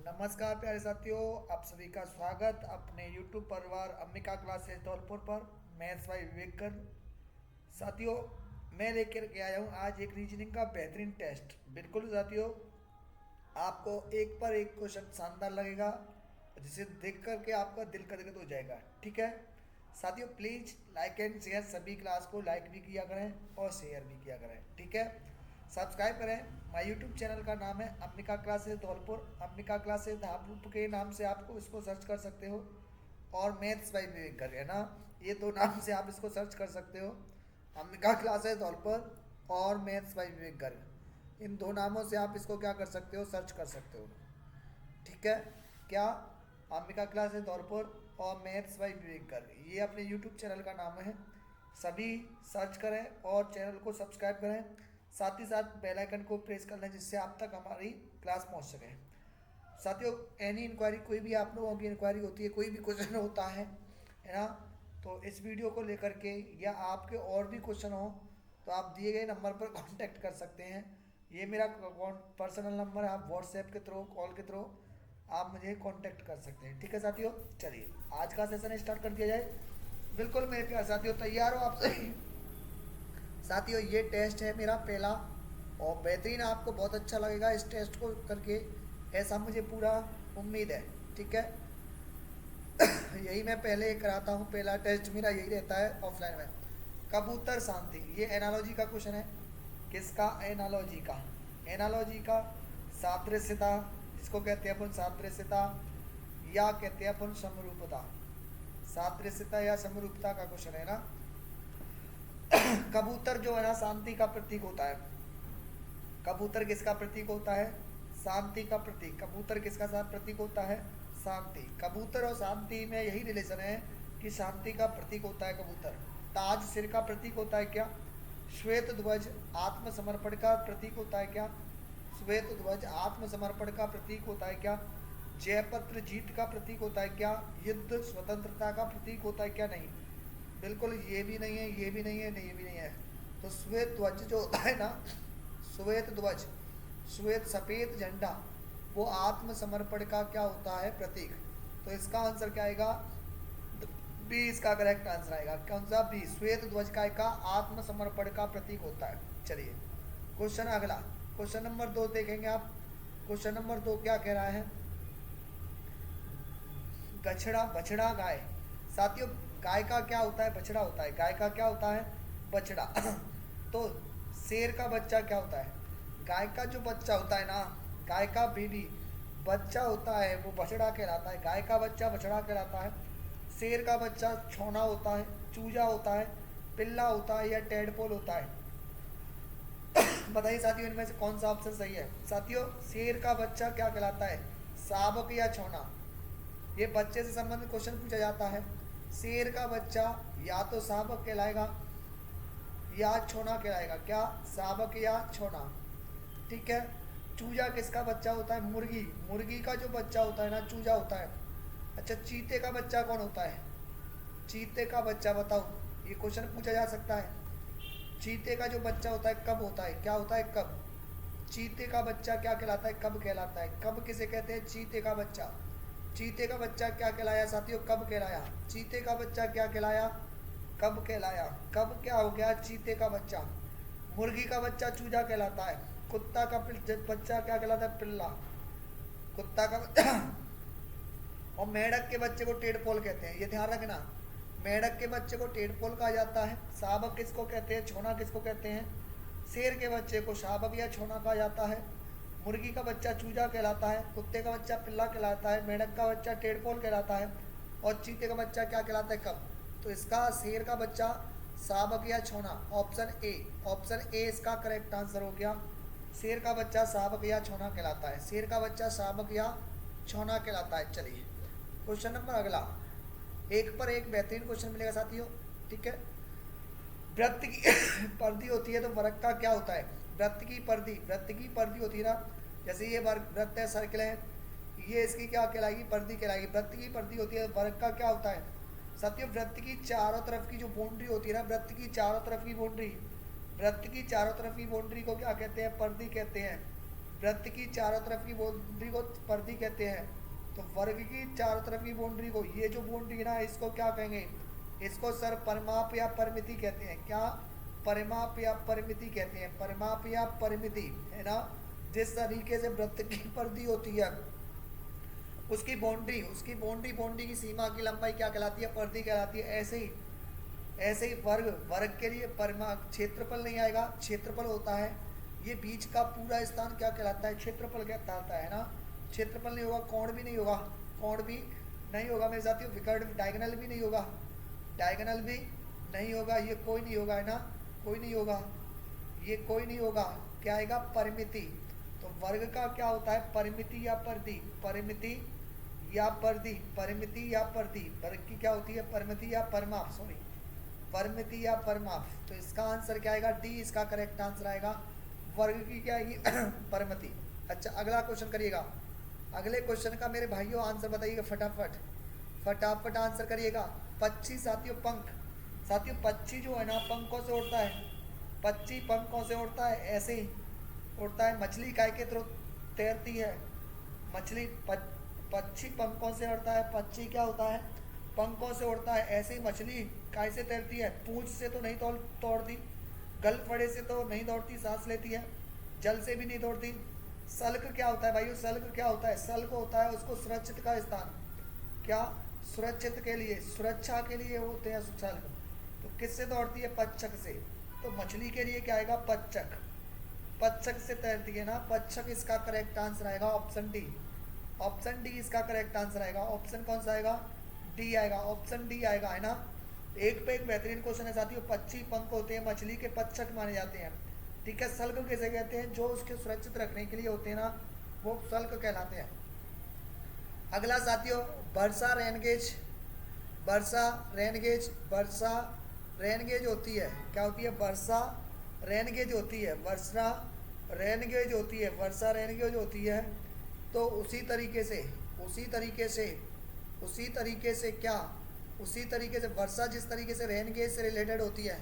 नमस्कार प्यारे साथियों, आप सभी का स्वागत अपने YouTube परिवार अम्बिका क्लासेस धौलपुर पर। मैथ्स बाय विवेक कर। साथियों, मैं लेकर के आया हूँ आज एक रीजनिंग का बेहतरीन टेस्ट। बिल्कुल साथियों, आपको एक पर एक क्वेश्चन शानदार लगेगा जिसे देख करके आपका दिल गदगद हो जाएगा। ठीक है साथियों, प्लीज़ लाइक एंड शेयर, सभी क्लास को लाइक भी किया करें और शेयर भी किया करें। ठीक है, सब्सक्राइब करें। माय यूट्यूब चैनल का नाम है अम्बिका क्लासेस धौलपुर। अम्बिका क्लासेस धौलपुर के नाम से आपको इसको सर्च कर सकते हो, और मैथ्स बाय विवेक कर है ना, ये दो नाम से आप इसको सर्च कर सकते हो। अम्बिका क्लासेस धौलपुर और मैथ्स बाय विवेक कर, इन दो नामों से आप इसको क्या कर सकते हो, सर्च कर सकते हो। ठीक है, क्या अम्बिका क्लासेस धौलपुर और मैथ्स बाय विवेक कर, ये अपने यूट्यूब चैनल का नाम है। सभी सर्च करें और चैनल को सब्सक्राइब करें, साथ ही साथ बेल आइकन को प्रेस कर लें जिससे आप तक हमारी क्लास पहुंच सके। साथियों, एनी इंक्वायरी, कोई भी आप लोगों की इंक्वायरी होती है, कोई भी क्वेश्चन होता है ना, तो इस वीडियो को लेकर के या आपके और भी क्वेश्चन हो तो आप दिए गए नंबर पर कांटेक्ट कर सकते हैं। ये मेरा पर्सनल नंबर है, आप व्हाट्सएप के थ्रू, कॉल के थ्रू आप मुझे कांटेक्ट कर सकते हैं। ठीक है साथियों, चलिए आज का सेशन स्टार्ट कर दिया जाए। बिल्कुल मेरे प्यारे साथियों, तैयार हो आप सही? साथियों, ये टेस्ट है मेरा पहला और बेहतरीन, आपको बहुत अच्छा लगेगा इस टेस्ट को करके, ऐसा मुझे पूरा उम्मीद है। ठीक है, यही मैं पहले कराता हूँ, पहला टेस्ट मेरा यही रहता है ऑफलाइन में। कबूतर शांति, ये एनालॉजी का क्वेश्चन है। किसका? एनालॉजी का। एनालॉजी का सादृश्यता, जिसको कहते हैं अपन सादृश्यता या कहते हैं अपन समरूपता। सादृश्यता या समरूपता का क्वेश्चन है ना। कबूतर जो है ना शांति का प्रतीक होता है। कबूतर किसका प्रतीक होता है? शांति का प्रतीक। कबूतर किसका साथ प्रतीक होता है? शांति। कबूतर और शांति में यही रिलेशन है कि शांति का प्रतीक होता है कबूतर। ताज सिर का प्रतीक होता है क्या? श्वेत ध्वज आत्मसमर्पण का प्रतीक होता है क्या? श्वेत ध्वज आत्मसमर्पण का प्रतीक होता है क्या? जयपत्र जीत का प्रतीक होता है क्या? युद्ध स्वतंत्रता का प्रतीक होता है क्या? नहीं, बिल्कुल ये भी नहीं है, ये भी नहीं है, नहीं ये भी नहीं है। तो श्वेत ध्वज जो होता है ना, श्वेत ध्वज, श्वेत सफेद झंडा, वो आत्मसमर्पण का क्या होता है? प्रतीक। तो इसका आंसर क्या आएगा? बी इसका करेक्ट आंसर आएगा। कौन सा? बी, श्वेत ध्वज का आत्मसमर्पण का प्रतीक होता है। चलिए क्वेश्चन अगला, क्वेश्चन नंबर 2 देखेंगे आप। क्वेश्चन नंबर 2 क्या कह रहा है? गछड़ा बछड़ा गाय। साथियों, गाय का क्या होता है? बछड़ा होता है। गाय का क्या होता है? बछड़ा। तो शेर का बच्चा क्या होता है? गाय का जो बच्चा होता है ना, गाय का बेबी बच्चा होता है, वो बछड़ा कहलाता है। गाय का बच्चा बछड़ा कहलाता है। शेर का बच्चा छोना होता है, चूजा होता है, पिल्ला होता है या टेडपोल होता है? बताइए साथियों, इनमें से कौन सा ऑप्शन सही है? साथियों, शेर का बच्चा क्या कहलाता है? शावक या छोना? ये बच्चे से संबंधित क्वेश्चन पूछा जाता है। शेर का बच्चा या तो शावक कहलाएगा या छोना कहलाएगा। क्या? शावक या छोना। ठीक है। चूजा किसका बच्चा होता है? मुर्गी। मुर्गी का जो बच्चा होता है ना, चूजा होता है। अच्छा, चीते का बच्चा कौन होता है? चीते का बच्चा बताओ, ये क्वेश्चन पूछा जा सकता है। चीते का जो बच्चा होता है कब होता है? क्या होता है? कब। चीते का बच्चा क्या कहलाता है? कब कहलाता है। कब किसे कहते हैं? चीते का बच्चा। चीते का बच्चा क्या कहलाया साथियों? कब कहलाया। चीते का बच्चा क्या कहलाया? कब कहलाया। कब क्या हो गया? चीते का बच्चा। मुर्गी का बच्चा चूजा कहलाता है। कुत्ता का बच्चा क्या कहलाता है? पिल्ला। कुत्ता का बच्चा। और मेढक के बच्चे को टेडपोल कहते हैं, ये ध्यान रखना। मेढक के बच्चे को टेडपोल कहा जाता है। शावक किसको कहते हैं? छोना किसको कहते हैं? शेर के बच्चे को शावक या छोना कहा जाता है। मुर्गी का बच्चा चूजा कहलाता है। कुत्ते का बच्चा पिल्ला कहलाता है। मेढक का बच्चा टेडपोल कहलाता है। और चीते का बच्चा क्या कहलाता है? कब। तो इसका शेर का बच्चा शावक या छोना, ऑप्शन ए। ऑप्शन ए इसका करेक्ट आंसर हो गया। शेर का बच्चा शावक या छोना कहलाता है। शेर का बच्चा शावक या छोना कहलाता है। चलिए क्वेश्चन नंबर अगला, एक पर एक बेहतरीन क्वेश्चन मिलेगा साथियों। ठीक है। वृत्त की परिधि होती है तो वर्ग का क्या होता है? वृत्त की परिधि, वृत्त की परिधि होती है ना, जैसे ये वृत्त है, सर्कल है, ये इसकी क्या कहलाएगी? परिधि कहलाएगी। वृत्त की परिधि होती है, वर्ग का क्या होता है साथियों? वृत्त की चारों तरफ की जो बाउंड्री होती है ना, वृत्त की चारों तरफ की बाउंड्री, वृत्त की चारों तरफ की बाउंड्री को क्या कहते हैं? परिधि कहते हैं। वृत्त की चारों तरफ की बाउंड्री को परिधि कहते हैं। तो वर्ग की चारों तरफ की बाउंड्री को, ये जो बाउंड्री है ना, इसको क्या कहेंगे? इसको सर परिमाप या परिमिति कहते हैं। क्या? परिमाप या परिमिति कहते हैं। परिमाप या परिमिति, है ना। जिस तरीके से वृत्त की परिधि होती है, उसकी बाउंड्री की सीमा की लंबाई क्या कहलाती है? परिधि कहलाती है। ऐसे ही वर्ग के लिए परिमाप, क्षेत्रफल नहीं आएगा, क्षेत्रफल होता है। ये बीच का पूरा स्थान क्या कहलाता है? क्षेत्रफल कहलाता है ना। क्षेत्रफल नहीं होगा, कोण भी नहीं होगा, कोण भी नहीं होगा मेरे साथियों, विकर्ण डायगोनल भी नहीं होगा, डायगोनल भी नहीं होगा, ये कोई नहीं होगा, है ना, कोई नहीं होगा, ये कोई नहीं होगा। क्या आएगा? परिमिति। तो वर्ग का क्या होता है? परिमिति या परिधि, परिमिति या परिधि, परिमिति या परिधि। वर्ग की क्या होती है? परिमिति या परिमाप, सॉरी, परिमिति या परिमाप। तो इसका आंसर क्या आएगा? डी इसका करेक्ट आंसर आएगा। वर्ग की क्या आएगी? परिमिति। अच्छा, अगला क्वेश्चन करिएगा। अगले क्वेश्चन का मेरे भाइयों आंसर बताइएगा फटाफट, फटाफट आंसर करिएगा। पक्षी साथियों, पंख साथियों, पक्षी जो है ना, पंखों से उड़ता है, पक्षी पंखों से उड़ता है, ऐसे ही उड़ता है। मछली काय के थ्रू तैरती है? मछली पक्षी पंखों से उड़ता है, पक्षी क्या होता है? पंखों से उड़ता है। ऐसे ही मछली काय से तैरती है? पूंछ से तो नहीं दौड़ती, गल फड़े से तो नहीं दौड़ती, सांस लेती है, जल से भी नहीं दौड़ती। सल्क क्या होता है भाइयों? सल्क क्या होता है? सल्क होता है उसको सुरक्षित का स्थान। क्या? सुरक्षित के लिए, सुरक्षा के लिए होते हैं सल्क। तो किससे दौड़ती है? पच्छक से। तो मछली के लिए क्या आएगा? पच्छक, पच्छक से तैरती है ना, पच्छक इसका करेक्ट आंसर आएगा ऑप्शन डी। ऑप्शन डी इसका करेक्ट आंसर आएगा। ऑप्शन कौन सा आएगा? डी आएगा, ऑप्शन डी आएगा, है ना। एक पे एक बेहतरीन क्वेश्चन है साथियों। पक्षी पंख होते हैं, मछली के पच्छक माने जाते हैं, ठीक है। सल्क कैसे कहते हैं? जो उसके सुरक्षित रखने के लिए होते हैं ना, वो सल्क कहलाते हैं। अगला साथियों, वर्षा रेनगेज, वर्षा रेनगेज, वर्षा रेनगेज होती है, क्या होती है? वर्षा रेनगेज होती है, वर्षा रेनगेज होती है, वर्षा रेनगेज होती है। तो उसी तरीके से क्या, उसी तरीके से वर्षा जिस तरीके से रेनगेज से रिलेटेड होती है,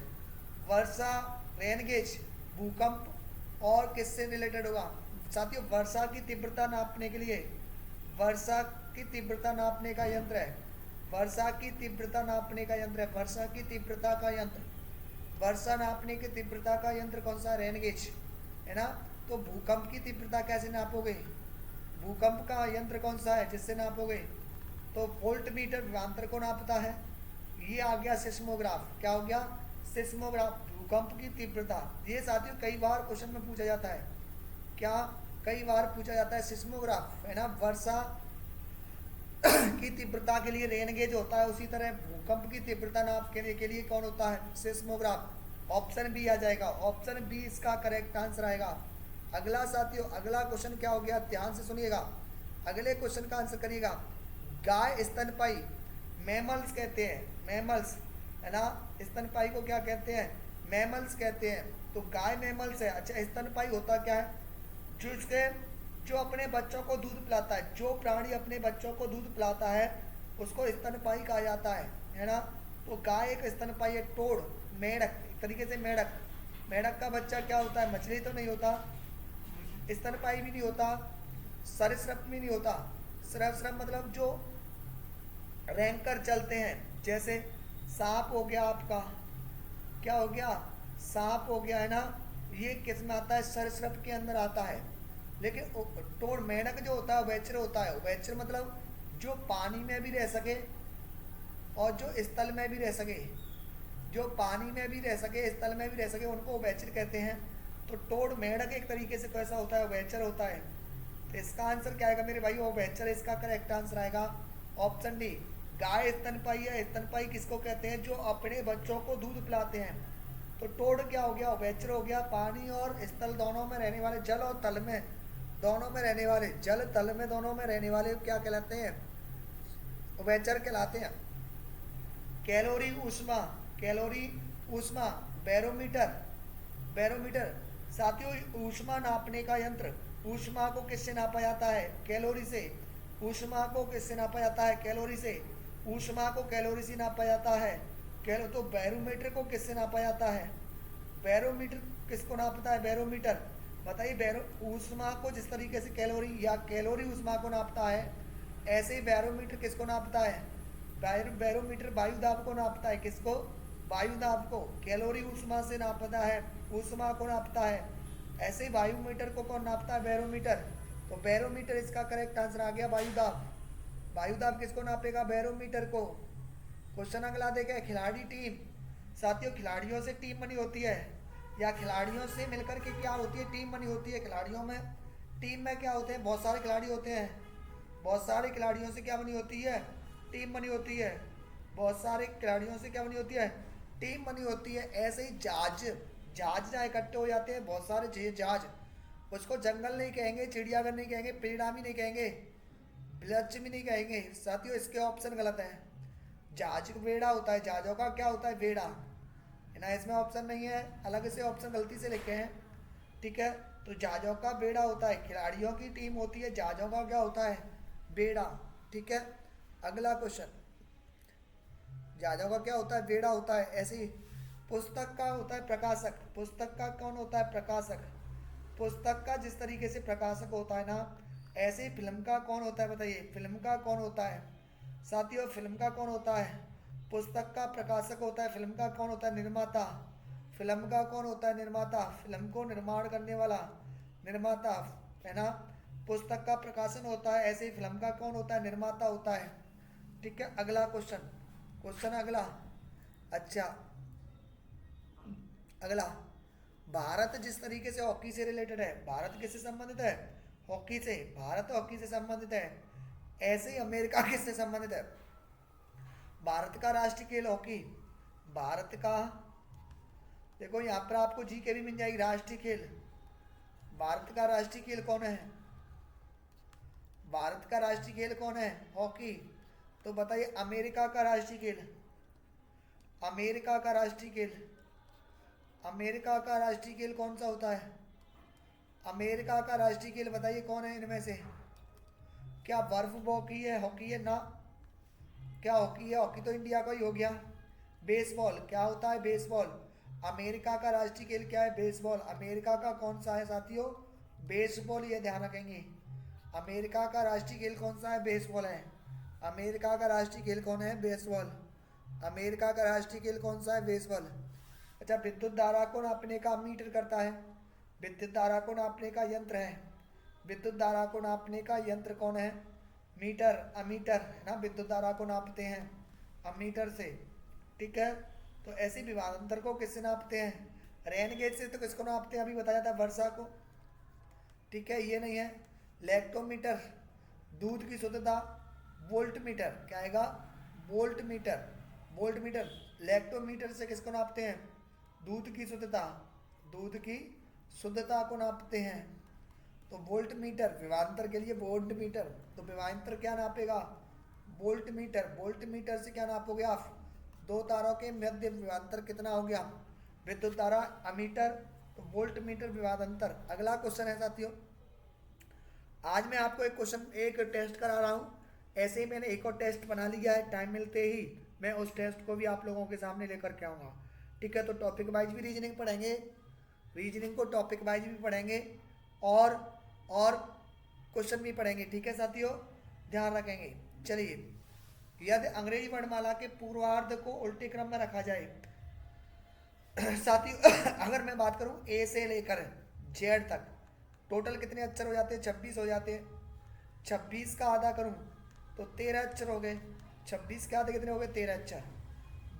वर्षा रेनगेज भूकंप और किससे रिलेटेड होगा साथियों? वर्षा की तीव्रता नापने के लिए, वर्षा की तीव्रता नापने का यंत्र है, वर्षा की तीव्रता नापने का यंत्र है, वर्षा की तीव्रता का यंत्र, वर्षा नापने की तीव्रता का यंत्र कौन सा? रेनगेज, है ना। तो भूकंप की तीव्रता कैसे नापोगे? भूकंप का यंत्र कौन सा है जिससे नापोगे? तो वोल्ट मीटर विभवांतर को नापता है। ये आ गया सिस्मोग्राफ, क्या हो गया? सिस्मोग्राफ, भूकंप की तीव्रता। ये साथियों कई बार क्वेश्चन में पूछा जाता है, क्या? कई बार पूछा जाता है सिस्मोग्राफ, है ना। वर्षा की तीव्रता के लिए रेनगेज होता है, उसी तरह भूकंप की तीव्रता नापने के लिए कौन होता है? सिस्मोग्राफ। ऑप्शन बी आ जाएगा, ऑप्शन बी इसका करेक्ट आंसर आएगा। अगला साथियों, अगला क्वेश्चन क्या हो गया? ध्यान से सुनिएगा, अगले क्वेश्चन का आंसर करिएगा। गाय स्तनपाई, मैमल्स कहते हैं, मैमल्स, है ना। स्तनपाई को क्या कहते हैं? मैमल्स कहते हैं। तो गाय मैमल्स है। अच्छा, स्तनपाई होता क्या है? जो अपने बच्चों को दूध पिलाता है, जो प्राणी अपने बच्चों को दूध पिलाता है उसको स्तनपाई कहा जाता है ना। तो गाय एक स्तनपाई है। टोड़, मेढक, एक तरीके से मेढक, मेढक का बच्चा क्या होता है? मछली तो नहीं होता, स्तनपाई भी नहीं होता, सरीसृप भी नहीं होता। सरीसृप मतलब जो रैंकर चलते हैं, जैसे सांप हो गया आपका, क्या हो गया? सांप हो गया, है ना। ये किस में आता है? सरीसृप के अंदर आता है। लेकिन टोड़, मेढक जो होता है उभयचर होता है। उभयचर मतलब जो पानी में भी रह सके और जो स्थल में भी रह सके, जो पानी में भी रह सके, स्थल में भी रह सके, उनको उभयचर कहते हैं। तो टोड़, मेढक एक तरीके से कैसा होता है? उभयचर होता है। तो इसका आंसर क्या आएगा मेरे भाई? उभयचर इसका करेक्ट आंसर आएगा ऑप्शन डी। गाय स्तनपाई है। स्तनपाई किसको कहते हैं? जो अपने बच्चों को दूध पिलाते हैं। तो टोड़ क्या हो गया? उभयचर हो गया। पानी और स्थल दोनों में रहने वाले, जल और तल में दोनों में रहने वाले, जल तल में दोनों में रहने वाले क्या कहलाते हैं? उभयचर कहलाते हैं। कैलोरी ऊष्मा, कैलोरी ऊष्मा, बैरोमीटर, बैरोमीटर साथियों ऊष्मा नापने का यंत्र। ऊष्मा को किससे नापा जाता है? कैलोरी से। ऊष्मा को किससे नापा जाता है? कैलोरी से। ऊष्मा को कैलोरी से नापा जाता है। तो बैरोमीटर को किससे नापा जाता है? बैरोमीटर किसको नापता है? बैरोमीटर, बताइए ऊष्मा को जिस तरीके से कैलोरी या कैलोरी ऊष्मा को नापता है, ऐसे ही बैरोमीटर किसको नापता है? बैरोमीटर वायु दाब को नापता है। किसको? वायु दाब को। कैलोरी ऊष्मा से नापता है, ऊष्मा को नापता है। ऐसे ही वायुमीटर को कौन नापता है? बैरोमीटर। तो बैरोमीटर इसका करेक्ट आंसर आ गया, वायु दाब। वायु दाब किसको नापेगा? बैरोमीटर को। क्वेश्चन अगला देखें, खिलाड़ी टीम। साथियों, खिलाड़ियों से टीम बनी होती है या खिलाड़ियों से मिलकर के क्या होती है? टीम बनी होती है। खिलाड़ियों में, टीम में क्या होते हैं? बहुत सारे खिलाड़ी होते हैं। बहुत सारे खिलाड़ियों से क्या बनी होती है? टीम बनी होती है। बहुत सारे खिलाड़ियों से क्या बनी होती है? टीम बनी होती है। ऐसे ही जहाज, जहाज जहाँ इकट्ठे हो जाते हैं बहुत सारे जहाज, उसको जंगल नहीं कहेंगे, चिड़ियाघर नहीं कहेंगे, परिणाम ही नहीं कहेंगे, ब्लच भी नहीं कहेंगे। साथियों, इसके ऑप्शन गलत है। जहाज बेड़ा होता है, जहाजों का क्या होता है? बेड़ा है ना। इसमें ऑप्शन नहीं है, अलग से ऑप्शन गलती से लिखे हैं। ठीक है, तो जहाजों का बेड़ा होता है, खिलाड़ियों की टीम होती है, जहाजों का क्या होता है? बेड़ा। ठीक है, अगला क्वेश्चन, जहाजों का क्या होता है? बेड़ा होता है। ऐसे ही पुस्तक का होता है प्रकाशक। पुस्तक का कौन होता है? प्रकाशक। पुस्तक का जिस तरीके से प्रकाशक होता है ना, ऐसे ही फिल्म का कौन होता है? बताइए, फिल्म का कौन होता है? साथियों, फिल्म का कौन होता है? पुस्तक का प्रकाशक होता है। फिल्म का कौन होता है? निर्माता। फिल्म का कौन होता है? निर्माता। फिल्म को निर्माण करने वाला निर्माता, है ना। पुस्तक का प्रकाशन होता है, ऐसे ही फिल्म का कौन होता है? निर्माता होता है। ठीक है, अगला क्वेश्चन, क्वेश्चन अगला। अच्छा, अगला, भारत जिस तरीके से हॉकी से रिलेटेड है, भारत किससे संबंधित है? हॉकी से। भारत हॉकी से संबंधित है। ऐसे ही अमेरिका किससे संबंधित है? भारत का राष्ट्रीय खेल हॉकी। भारत का, देखो यहाँ पर आपको जी के भी मिल जाएगी। राष्ट्रीय खेल, भारत का राष्ट्रीय खेल कौन है? भारत का राष्ट्रीय खेल कौन है? हॉकी। तो बताइए, अमेरिका का राष्ट्रीय खेल, अमेरिका का राष्ट्रीय खेल, अमेरिका का राष्ट्रीय खेल कौन सा होता है? अमेरिका का राष्ट्रीय खेल बताइए कौन है इनमें से? क्या बर्फ हॉकी है? हॉकी है ना। क्या हॉकी है? हॉकी तो इंडिया का ही हो गया। बेसबॉल क्या होता है? बेसबॉल। अमेरिका का राष्ट्रीय खेल क्या है? बेसबॉल। अमेरिका का कौन सा है साथियों? बेसबॉल, ये ध्यान रखेंगे। अमेरिका का राष्ट्रीय खेल कौन सा है? बेसबॉल है। अमेरिका का राष्ट्रीय खेल कौन है? बेसबॉल। अमेरिका का राष्ट्रीय खेल कौन सा है? बेसबॉल। अच्छा, विद्युत धारा को नापने का मीटर करता है। विद्युत धारा को नापने का यंत्र है। विद्युत धारा को नापने का यंत्र कौन है? मीटर, अमीटर, है ना। विद्युत धारा को नापते हैं अमीटर से। ठीक है, तो ऐसे विभवांतर को किससे नापते हैं? रेन गेज से। तो किसको नापते हैं? अभी बताया था, वर्षा को। ठीक है, ये नहीं है। लैक्टोमीटर, दूध की शुद्धता। वोल्ट मीटर, क्या आएगा? Volt metre, volt metre. Lactometer से किसको नापते हैं? दूध की शुद्धता, दूध की शुद्धता को नापते हैं। तो वोल्ट मीटर, विभवांतर के लिए वोल्ट मीटर। तो विभवांतर क्या नापेगा? Volt metre. वोल्ट मीटर से क्या नापोगे आप? दो तारों के मध्य विभवांतर कितना हो गया? विद्युत धारा, अमीटर। तो वोल्ट मीटर विभवांतर। अगला क्वेश्चन है साथियों, आज मैं आपको एक क्वेश्चन, एक टेस्ट करा रहा हूँ। ऐसे ही मैंने एक और टेस्ट बना लिया है, टाइम मिलते ही मैं उस टेस्ट को भी आप लोगों के सामने लेकर के आऊँगा। ठीक है, तो टॉपिक वाइज भी रीजनिंग पढ़ेंगे, रीजनिंग को टॉपिक वाइज भी पढ़ेंगे, और और क्वेश्चन भी पढ़ेंगे। ठीक है साथियों, ध्यान रखेंगे। चलिए, यदि अंग्रेजी वर्णमाला के पूर्वार्ध को उल्टे क्रम में रखा जाए साथियों, अगर मैं बात करूं ए से लेकर जेड तक, टोटल कितने अक्षर हो जाते हैं? 26 हो जाते हैं। 26 का आधा करूं तो 13 अक्षर हो गए। 26 के आधे कितने हो गए? 13 अक्षर।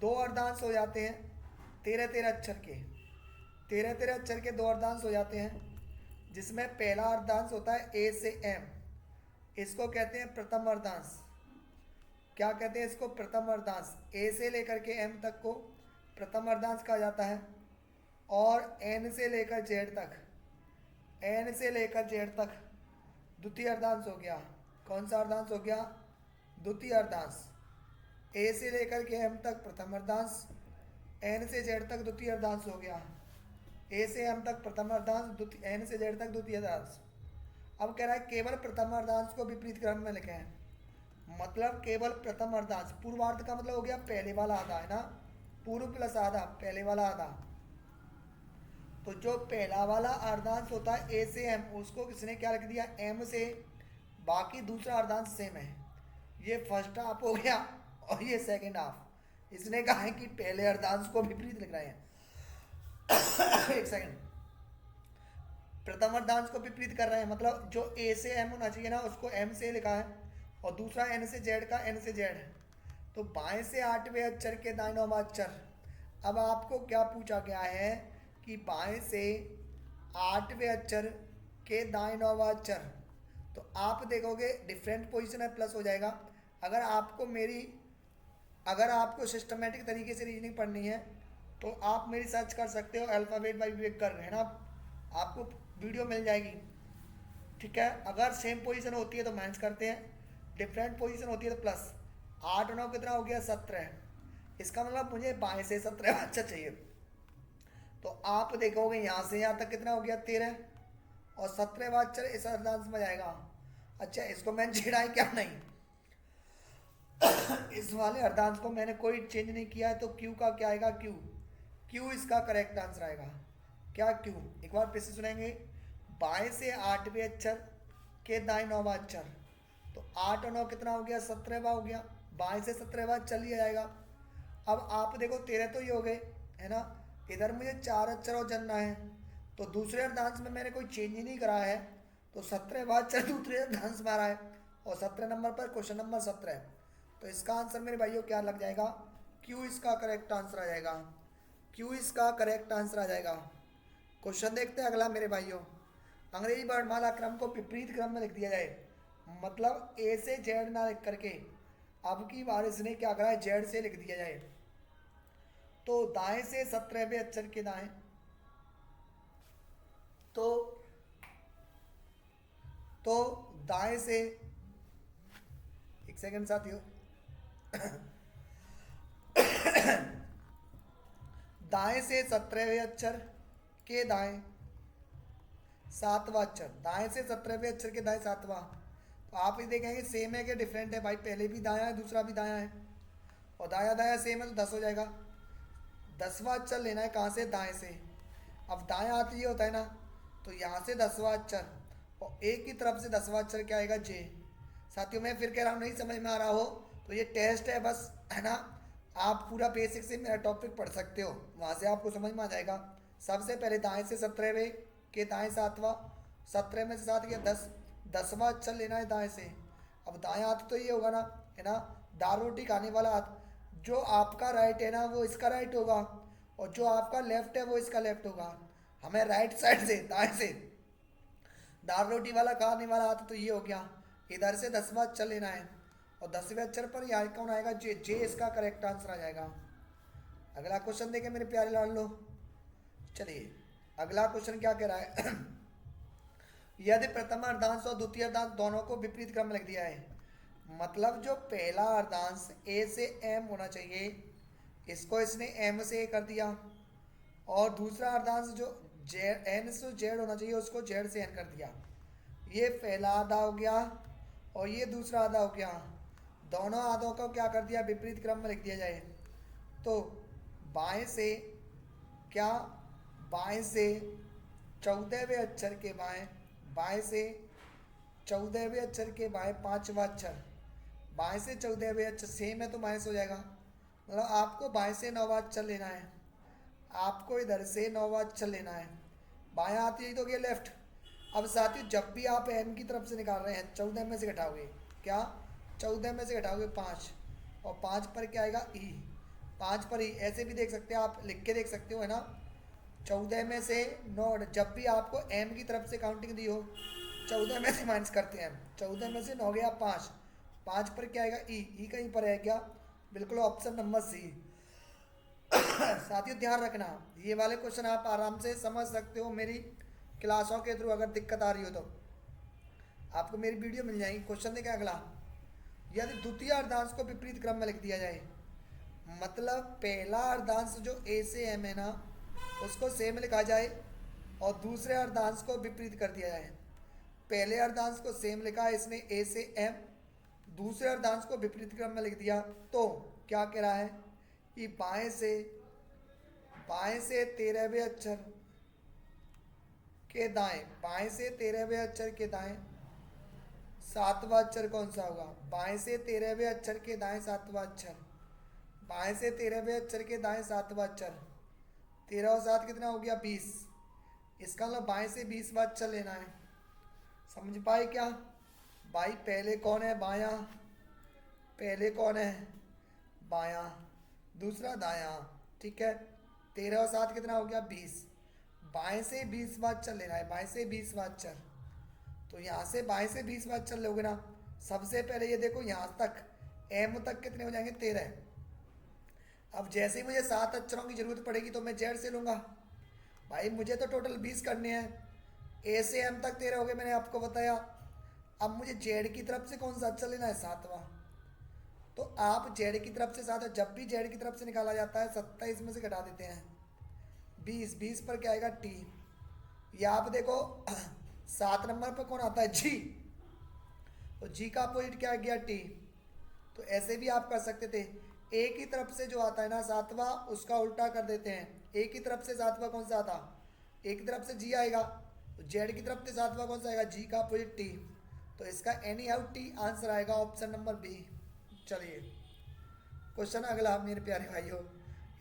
दो अर्धांश हो जाते हैं 13 13 अक्षर के। 13 13 अक्षर के दो अर्धांश हो जाते हैं, जिसमें पहला अर्धांश होता है ए से एम। इसको कहते हैं प्रथम अर्धांश। क्या कहते हैं इसको? प्रथम अर्धांश। ए से लेकर के एम तक को प्रथम अर्धांश कहा जाता है। और एन से लेकर जेड तक, एन से लेकर जेड तक द्वितीय अर्धांश हो गया। कौन सा अर्धांश हो गया? द्वितीय अर्धांश। ए से लेकर के एम तक प्रथम अर्धांश, एन से जेड तक द्वितीय अर्धांश हो गया। ए से एम तक प्रथम अर्धांश, एन से जेड तक द्वितीय अर्धांश। अब कह रहा है केवल प्रथम अर्धांश को विपरीत क्रम में लिखें। मतलब केवल प्रथम अर्धांश, पूर्वार्ध का मतलब हो गया पहले वाला आधा, है ना। पूर्व प्लस आधा, पहले वाला आधा। तो जो पहला वाला अर्धांश होता है ए से एम, उसको किसने क्या रख दिया एम से, बाकी दूसरा अर्धांश सेम है। ये फर्स्ट हाफ हो गया और ये सेकंड हाफ। इसने कहा है कि पहले अर्धांश को विपरीत लिख रहे हैं। एक सेकंड, प्रथम अर्धांश को विपरीत कर रहे हैं, मतलब जो ए से एम होना चाहिए ना उसको एम से लिखा है, और दूसरा एन से जेड का एन से जेड है। तो बाएं से आठवें अक्षर के दाएं नौवां अक्षर। अब आपको क्या पूछा गया है कि बाएं से आठवें अक्षर के दाएं नौवां अक्षर, तो आप देखोगे डिफरेंट पोजीशन है प्लस हो जाएगा। अगर आपको सिस्टमेटिक तरीके से रीजनिंग पढ़नी है तो आप मेरी सर्च कर सकते हो अल्फ़ाबेट बाय विवेक कर रहे हैं ना, आपको वीडियो मिल जाएगी। ठीक है, अगर सेम पोजीशन होती है तो माइनस करते हैं, डिफरेंट पोजीशन होती है तो प्लस। 8 और 9 कितना हो गया 17। इसका मतलब मुझे बाएं से 17 अच्छा चाहिए। तो आप देखोगे यहाँ से यहाँ तक कितना हो गया 13, और 17 वाचर इस अर्धांश में जाएगा। अच्छा, इसको मैंने छेड़ा है क्या? नहीं। इस वाले अर्धांश को मैंने कोई चेंज नहीं किया है, तो क्यू का क्या आएगा क्यू। क्यू इसका करेक्ट आंसर आएगा। क्या क्यू? एक बार फिर से सुनेंगे। बाएं से आठवें अक्षर के दाएं नौवां अक्षर, तो 8 और 9 कितना हो गया 17वां हो गया। बाएं से 17वां चल ही जाएगा। अब आप देखो 13 तो ये हो गए है ना, इधर मुझे 4 अक्षर और जानना है, तो दूसरे अर्धांश में मैंने कोई चेंज ही नहीं करा है, तो 17वां अक्षर दूसरे अर्धांश में आ रहा है, और 17 नंबर पर क्वेश्चन नंबर 17 है। तो इसका आंसर मेरे भाइयों क्या लग जाएगा? क्यू इसका करेक्ट आंसर आ जाएगा। क्यू इसका करेक्ट आंसर आ जाएगा। क्वेश्चन देखते हैं अगला मेरे भाइयों। अंग्रेजी वर्णमाला क्रम को विपरीत क्रम में लिख दिया जाए, मतलब ए से जेड ना लिख करके अब की बार इसने क्या करा है जेड से लिख दिया जाए। तो दाएं से 17वें अक्षर के दाएं, तो दाएं से, एक सेकंड साथियों, दाएं से 17वें अक्षर के दाएं 7वां अक्षर, दाएं से 17वें अक्षर के दाएं 7वां। तो आप ये देखेंगे सेम है कि डिफरेंट है भाई, पहले भी दायां है दूसरा भी दायां है, और दायां दायां सेम है तो 10 हो जाएगा। 10वां अक्षर लेना है कहाँ से? दाएं से। अब दायां हाथ ये होता है ना, तो यहाँ से 10वां अक्षर, और एक की तरफ से 10वां अक्षर क्या आएगा जे। साथियों मैं फिर कह रहा हूँ, नहीं समझ में आ रहा हो तो ये टेस्ट है बस, है ना, आप पूरा बेसिक से मेरा टॉपिक पढ़ सकते हो, वहाँ से आपको समझ में आ जाएगा। सबसे पहले दाएं से 17वें के दाएं 7वां, 17 में से 7 गया 10, 10वां अक्षर लेना है दाएं से। अब दाएं हाथ तो ये होगा ना, है ना, दाल रोटी खाने वाला हाथ। जो आपका राइट है ना वो इसका राइट होगा, और जो आपका लेफ्ट है वो इसका लेफ्ट होगा। हमें राइट साइड से दाएं से दाल रोटी वाला खाने वाला हाथ तो ये हो गया। इधर से 10वां अक्षर लेना है, और 10वें अक्षर पर यहाँ कौन आएगा? जे। जे इसका करेक्ट आंसर आ जाएगा। अगला क्वेश्चन देखें मेरे प्यारे लाल लो। चलिए अगला क्वेश्चन क्या कह रहा है? यदि प्रथम अर्धांश और द्वितीय अर्धांश दोनों को विपरीत क्रम में लिख दिया है, मतलब जो पहला अर्धांश ए से एम होना चाहिए इसको इसने एम से कर दिया, और दूसरा अर्धांश जो जेड एन से जेड होना चाहिए उसको जेड से एन कर दिया। ये पहला आधा हो गया और ये दूसरा आधा हो गया। दोनों आधों को क्या कर दिया? विपरीत क्रम में लिख दिया जाए। तो बाएं से क्या? बाएं से 14वें अक्षर के बाएं, बाएं से 14वें अक्षर के बाएं 5वां अक्षर, बाएं से 14वें अक्षर सेम है तो माइनस हो जाएगा। मतलब आपको बाएं से 9वां अक्षर लेना है, आपको इधर से 9वां अक्षर लेना है। बाएं हाथ यही तो गया लेफ्ट। अब साथियों जब भी आप एम की तरफ से निकाल रहे हैं 14 में से घटाओगे क्या? 14 में से घटाओगे 5, और 5 पर क्या आएगा? ई। 5 पर ई ऐसे भी देख सकते हैं आप, लिख के देख सकते हो, है ना। 14 में से 9, जब भी आपको एम की तरफ से काउंटिंग दी हो 14 में से माइनस करते हैं। 14 में से 9 गया 5, 5 पर क्या आएगा? ई। ई कहीं पर है क्या? बिल्कुल ऑप्शन नंबर सी। साथियों ध्यान रखना, ये वाले क्वेश्चन आप आराम से समझ सकते हो मेरी क्लासों के थ्रू। अगर दिक्कत आ रही हो तो आपको मेरी वीडियो मिल जाएगी। क्वेश्चन देखें अगला। यदि द्वितीय अर्धांश को विपरीत क्रम में लिख दिया जाए, मतलब पहला अर्धांश जो ए से एम है ना उसको सेम लिखा जाए, और दूसरे अर्धांश को विपरीत कर दिया जाए। पहले अर्धांश को सेम लिखा है इसने ए से एम, दूसरे अर्धांश को विपरीत क्रम में लिख दिया। तो क्या कह रहा है कि बाएं से 13वें अक्षर के दाएं, बाएं से 13वें अक्षर के दाएं 7वां अक्षर कौन सा होगा? बाएं से 13वें अक्षर के दाएं 7वां अक्षर, बाएं से 13वें अक्षर के दाएं 7वां अक्षर, 13 और 7 कितना हो गया? 20। इसका मतलब बाएं से 20वां अक्षर लेना है। समझ पाए क्या भाई? पहले कौन है? बायां। पहले कौन है? बायां, दूसरा दायां। ठीक है, 13 और 7 कितना हो गया? 20। बाएं से 20वां अक्षर लेना है, बाएं से 20वां अक्षर। तो यहाँ से बाएं से 20वां अक्षर लोगे ना। सबसे पहले ये देखो यहाँ तक एम तक कितने हो जाएंगे? 13। अब जैसे ही मुझे 7 अक्षरों की जरूरत पड़ेगी तो मैं जेड से लूंगा। भाई मुझे तो टोटल 20 करने हैं। ए से एम तक 13 हो गए, मैंने आपको बताया। अब मुझे जेड की तरफ से कौन सा अक्षर लेना है? 7वां। तो आप जेड की तरफ से 7, जब भी जेड की तरफ से निकाला जाता है 27 में से घटा देते हैं 20। 20 पर क्या आएगा? टी। या आप देखो 7 नंबर पर कौन आता है? जी। तो जी का अपोजिट क्या गया? टी। तो ऐसे भी आप कर सकते थे। ए की तरफ से जो आता है ना 7वां, उसका उल्टा कर देते हैं। ए की तरफ से 7वां कौन सा आता? ए की तरफ से जी आएगा। तो जेड की तरफ से 7वां कौन सा आएगा? जी का अपोजिट टी। तो इसका एनी हाउ टी आंसर आएगा ऑप्शन नंबर बी। चलिए क्वेश्चन अगला मेरे प्यारे भाइयों,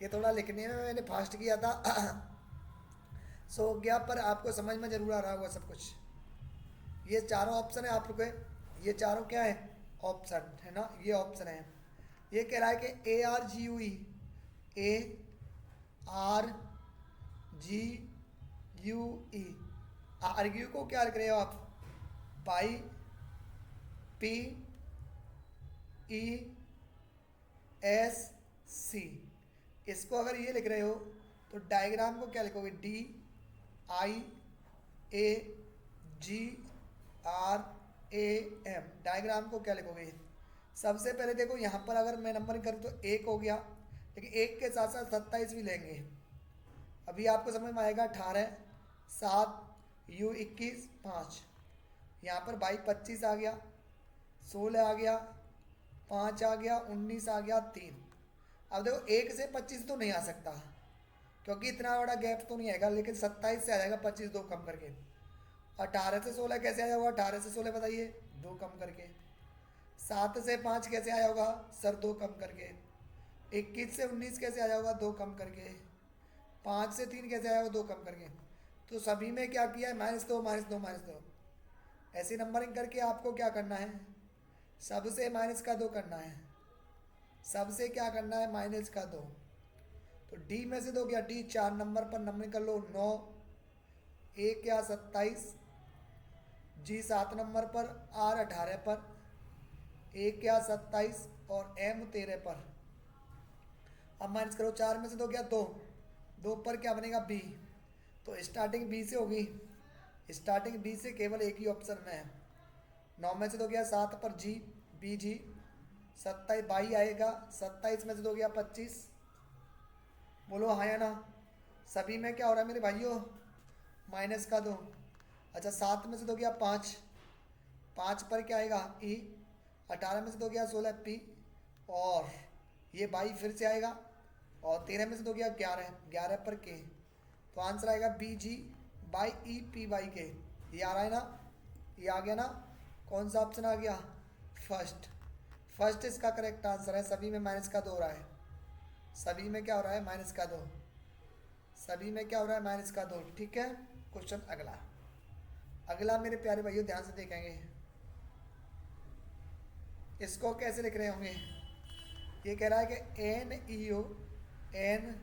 ये थोड़ा लिखने में मैंने फास्ट किया था सो हो गया, पर आपको समझ में जरूर आ रहा होगा सब कुछ। ये चारों ऑप्शन है आप लोग के, ये चारों क्या है? ऑप्शन है ना, ये ऑप्शन है। ये कह रहा है कि A R G U E, A R G U E, argue को क्या लिख रहे हो आप? By P E S C. इसको अगर ये लिख रहे हो तो डायग्राम को क्या लिखोगे? D I A G R A M. Diagram को क्या लिखोगे? सबसे पहले देखो यहाँ पर अगर मैं नंबर करूँ तो 1 हो गया, लेकिन 1 के साथ साथ 27 भी लेंगे। अभी आपको समझ में आएगा। 18 7 यू 21 5, यहाँ पर बाई 25 आ गया, 16 आ गया, 5 आ गया, 19 आ गया, 3। अब देखो 1 से 25 तो नहीं आ सकता क्योंकि इतना बड़ा गैप तो नहीं आएगा, लेकिन 27 से आ जाएगा 25 2 कम करके। 18 से 16 कैसे आया होगा? 18 से 16 बताइए, 2 कम करके। 7 से 5 कैसे आया होगा सर? 2 कम करके। 21 से 19 कैसे आया होगा? 2 कम करके। 5 से 3 कैसे आया होगा? 2 कम करके। तो सभी में क्या किया है? -2 -2 -2। ऐसी नंबरिंग करके आपको क्या करना है? सबसे -2 करना है। सबसे क्या करना है? -2। तो डी में से 2 गया, डी 4 नंबर पर नंबर कर लो 9, ए क्या 27, जी 7 नंबर पर, आर 18 पर, ए क्या 27 और एम 13 पर। अब माइनस करो, 4 में से 2 गया 2, 2 पर क्या बनेगा? बी। तो स्टार्टिंग बी से होगी। स्टार्टिंग बी से केवल एक ही ऑप्शन में है। 9 में से 2 गया 7 पर, जी बी जी। 27 22 आएगा, 27 में से 2 गया 25। बोलो हाँ या ना? सभी में क्या हो रहा है मेरे भाइयों? -2। अच्छा 7 में से 2 गया 5, 5 पर क्या आएगा? ई। 18 में से 2 गया 16 पी, और ये 22 फिर से आएगा, और 13 में से 2 गया 11, 11 पर के। तो आंसर आएगा B G by E P by K. ये आ रहा है ना? ये आ गया ना? कौन सा ऑप्शन आ गया? फर्स्ट। फर्स्ट इसका करेक्ट आंसर है। सभी में -2 हो रहा है। सभी में क्या हो रहा है? -2। सभी में क्या हो रहा है? -2। ठीक है, क्वेश्चन अगला। अगला मेरे प्यारे भाइयों ध्यान से देखेंगे, इसको कैसे लिख रहे होंगे? ये कह रहा है कि N E O M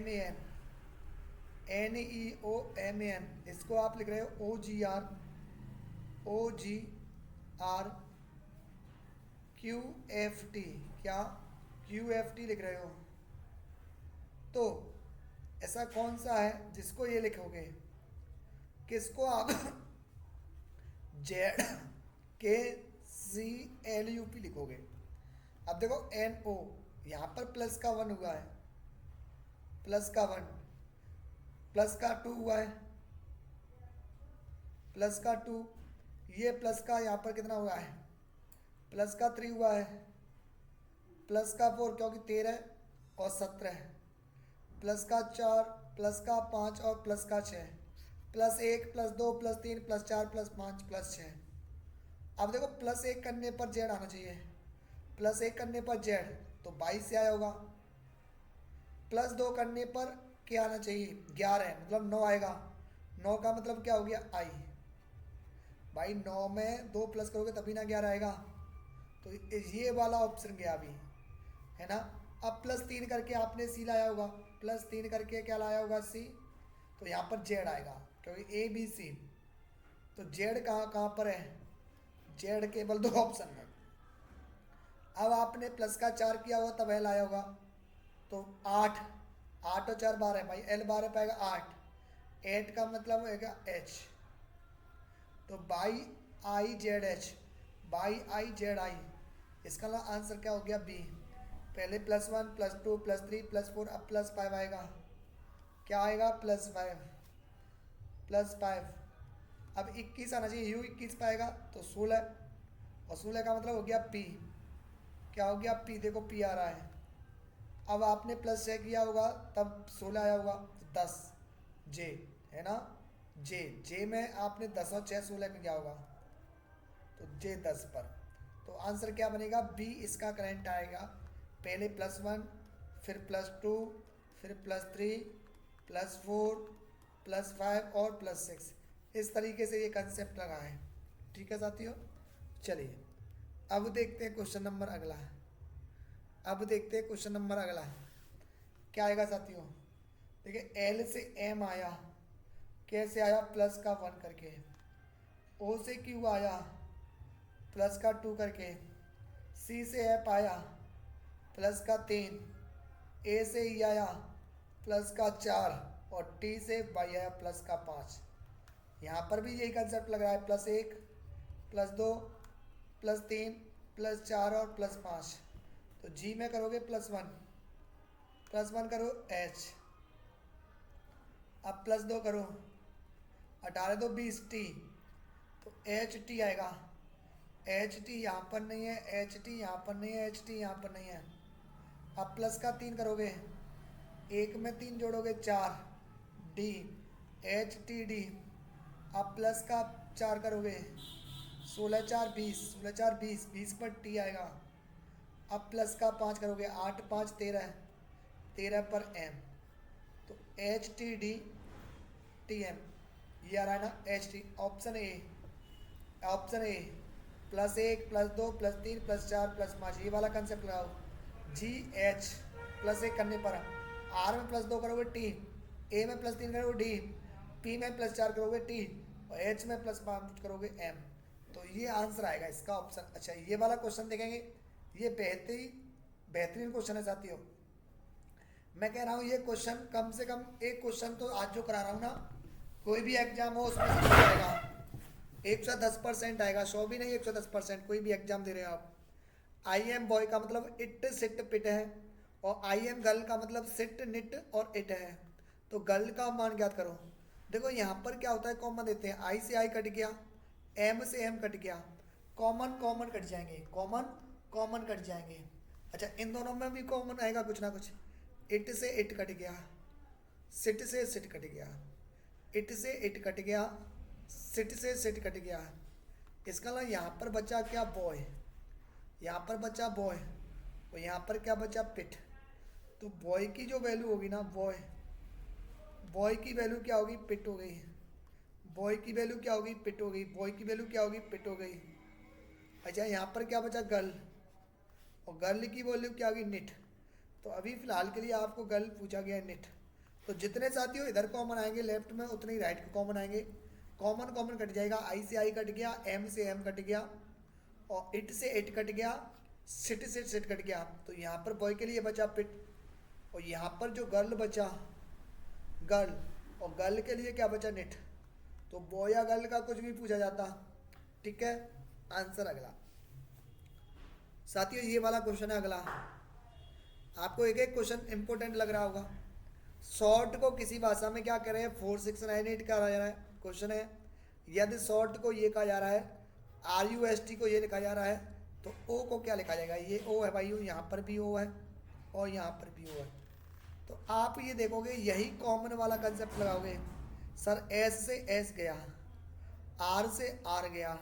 A N, N E O M A N, इसको आप लिख रहे हो O G R Q F T. क्या? क्यू एफ टी लिख रहे हो? तो ऐसा कौन सा है जिसको ये लिखोगे? किसको आप जेड के सी एल यू पी लिखोगे? अब देखो एन ओ, यहाँ पर प्लस का 1 हुआ है, प्लस का 1, प्लस का 2 हुआ है, प्लस का 2, ये प्लस का यहाँ पर कितना हुआ है? प्लस का 3 हुआ है, प्लस का 4 क्योंकि 13 और 17, प्लस का 4 प्लस का 5 और प्लस का 6, +1 +2 +3 +4 +5 +6। अब देखो +1 करने पर जेड आना चाहिए, +1 करने पर जेड तो 22 से आया होगा, +2 करने पर क्या आना चाहिए 11, मतलब 9 आएगा। 9 का मतलब क्या हो गया आई। भाई 9 में 2 प्लस करोगे तभी ना 11 आएगा, तो ये वाला ऑप्शन गया अभी, है ना। अब +3 करके आपने सी लाया होगा, +3 करके क्या लाया होगा सी, तो यहाँ पर जेड आएगा क्योंकि ए बी सी। तो जेड कहाँ कहाँ पर है, जेड केवल 2 ऑप्शन में। अब आपने प्लस का 4 किया होगा तब एल आया होगा, तो 8, 8 और 4 12 भाई, एल 12 पाएगा 8, 8 का मतलब होगा एच, तो by I Z H, by I Z I. इसका आंसर क्या हो गया बी। पहले +1 +2 +3 +4, अब +5 आएगा, क्या आएगा +5 +5। अब 21 आना चाहिए, यू 21 पाएगा तो 16, और 16 का मतलब हो गया पी, क्या हो गया पी, देखो पी आ रहा है। अब आपने +6 किया होगा तब 16 आया होगा, तो 10 जे, है ना, जे, जे में आपने 10 और 6 16 किया होगा, तो जे 10 पर। तो आंसर क्या बनेगा बी, इसका करेंट आएगा। पहले +1 फिर +2 फिर +3 +4 +5 और +6, इस तरीके से ये कंसेप्ट लगा है। ठीक है साथियों, चलिए अब देखते हैं क्वेश्चन नंबर अगला। अब देखते हैं क्वेश्चन नंबर अगला क्या आएगा साथियों। देखिए एल से एम आया, कैसे आया प्लस का 1 करके, ओ से क्यू आया प्लस का 2 करके, सी से एफ आया प्लस का 3, ए से ई आया प्लस का 4, और टी से वाई आया प्लस का 5। यहाँ पर भी यही कंसेप्ट लग रहा है, +1 +2 +3 +4 और +5। तो जी में करोगे +1 करो एच, अब +2 करो, 18 2 20 टी, तो एच टी आएगा। एच टी यहाँ पर नहीं है, एच टी यहाँ पर नहीं है, एच टी यहाँ पर नहीं है। अब प्लस का 3 करोगे, 1 में 3 जोड़ोगे 4 डी, एच टी डी। अब प्लस का 4 करोगे, 16 4 20, 16 4 20, 20 पर टी आएगा। अब प्लस का 5 करोगे, 8 5 13, 13 पर एम, तो H T D T M, ये आ रहा है ना H T. Option A, option A +1 +2 +3 +4 +5, ये वाला कंसेप्ट लगाओ। जी एच +1 करने पर, आर में +2 करोगे टी, ए में +3 करोगे डी, पी में +4 करोगे टी, और एच में +5 करोगे एम। तो ये आंसर आएगा इसका ऑप्शन। अच्छा ये वाला क्वेश्चन देखेंगे, ये बेहतरीन क्वेश्चन है साथियों। मैं कह रहा हूँ ये क्वेश्चन कम से कम एक क्वेश्चन तो आज जो करा रहा हूँ ना, कोई भी एग्जाम हो उसमें से आएगा, 110% आएगा, 100 भी नहीं 110%। कोई भी एग्जाम दे रहे हो आप, आई एम बॉय का मतलब इट सिट पिट है, और आई एम गर्ल का मतलब सिट निट और इट है। तो गर्ल का मान ज्ञात करो। देखो यहाँ पर क्या होता है, कॉमन देते हैं, आई से आई कट गया, एम से एम कट गया, कॉमन कॉमन कट जाएंगे, कॉमन कॉमन कट जाएंगे। अच्छा इन दोनों में भी कॉमन आएगा कुछ ना कुछ, इट से इट कट गया, सिट से सिट कट गया, इट से इट कट गया, सिट से सिट कट गया। इसका मतलब यहाँ पर बचा क्या बॉय, यहाँ पर बचा बॉय, और यहाँ पर क्या बचा पिट। तो बॉय की जो वैल्यू होगी ना, बॉय की वैल्यू क्या होगी पिट हो गई, बॉय की वैल्यू क्या होगी पिट हो गई, बॉय की वैल्यू क्या होगी पिट हो गई। अच्छा यहाँ पर क्या बचा गर्ल, और गर्ल की वैल्यू क्या होगी निट। तो अभी फिलहाल के लिए आपको गर्ल पूछा गया है निट। तो जितने साथियों इधर कॉमन आएंगे लेफ्ट में, उतने ही राइट को कॉमन आएंगे। कॉमन कॉमन कट जाएगा, आई से आई कट गया, एम से एम कट गया, और इट से इट कट गया, सिट से सिट कट गया। तो यहाँ पर बॉय के लिए बचा पिट, और यहाँ पर जो गर्ल बचा गर्ल, और गर्ल के लिए क्या बचा निट। तो बॉय या गर्ल का कुछ भी पूछा जाता। ठीक है, आंसर अगला साथियों, ये वाला क्वेश्चन है अगला। आपको एक एक क्वेश्चन इंपॉर्टेंट लग रहा होगा। शॉर्ट को किसी भाषा में क्या कह रहे हैं, 4698 कहा जा रहा है क्वेश्चन है। यदि शॉर्ट को ये कहा जा रहा है, RUST को ये लिखा जा रहा है, तो ओ को क्या लिखा जाएगा। ये ओ है भाई, यहाँ पर भी ओ है और यहाँ पर भी ओ है। तो आप ये देखोगे यही कॉमन वाला कंसेप्ट लगाओगे। सर एस से एस गया, आर से आर गया,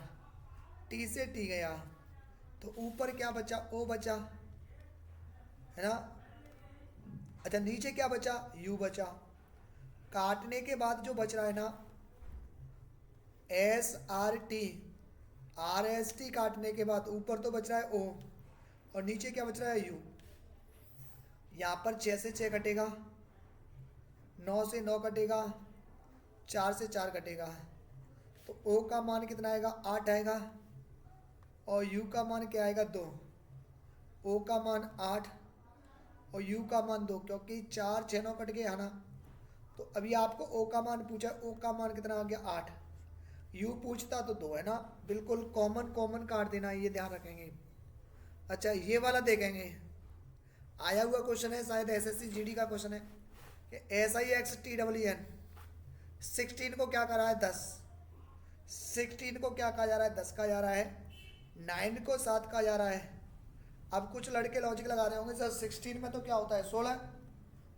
टी से टी गया, तो ऊपर क्या बचा, ओ बचा, है ना। अच्छा नीचे क्या बचा, यू बचा। काटने के बाद जो बच रहा है ना, S R T, R S T काटने के बाद ऊपर तो बच रहा है ओ, और नीचे क्या बच रहा है, यू। यहाँ पर 6 से 6 कटेगा, 9 से 9 कटेगा, 4 से 4 कटेगा, तो ओ का मान कितना आएगा, 8 आएगा, और यू का मान क्या आएगा, 2। ओ का मान 8 और यू का मान 2, क्योंकि 4 6 9 कट गए है ना। तो अभी आपको ओ का मान पूछा, ओ का मान कितना आ गया, 8। यू पूछता तो 2 है ना, बिल्कुल कॉमन कॉमन काट देना, ये ध्यान रखेंगे। अच्छा ये वाला देखेंगे, आया हुआ क्वेश्चन है, शायद एसएससी जीडी का क्वेश्चन है कि S I X T W N 16 को क्या करा है, 10। 16 को क्या कहा जा रहा है, 10 का जा रहा है। 9 को 7 का जा रहा है। अब कुछ लड़के लॉजिक लगा रहे होंगे, सर 16 में तो क्या होता है, 16,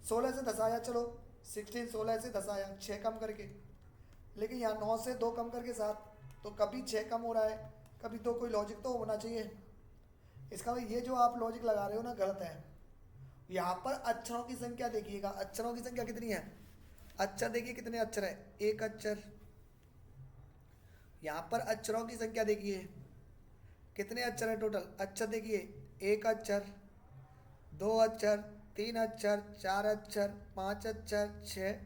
16 से 10 आया, चलो 16 16 से 10 आया, 6 कम करके। लेकिन यहाँ 9 से 2 कम करके 7, तो कभी 6 कम हो रहा है, कभी तो कोई लॉजिक तो होना चाहिए। इसका भाई ये जो आप लॉजिक लगा रहे हो ना, गलत है। यहाँ पर अक्षरों की संख्या देखिएगा, अक्षरों की संख्या कितनी है, अक्षर देखिए कितने अक्षर है, एक अक्षर। यहाँ पर अक्षरों की संख्या देखिए कितने अक्षर है टोटल, अक्षर देखिए, एक अक्षर, 2 अक्षर, 3 अक्षर, 4 अक्षर, 5 अक्षर, 6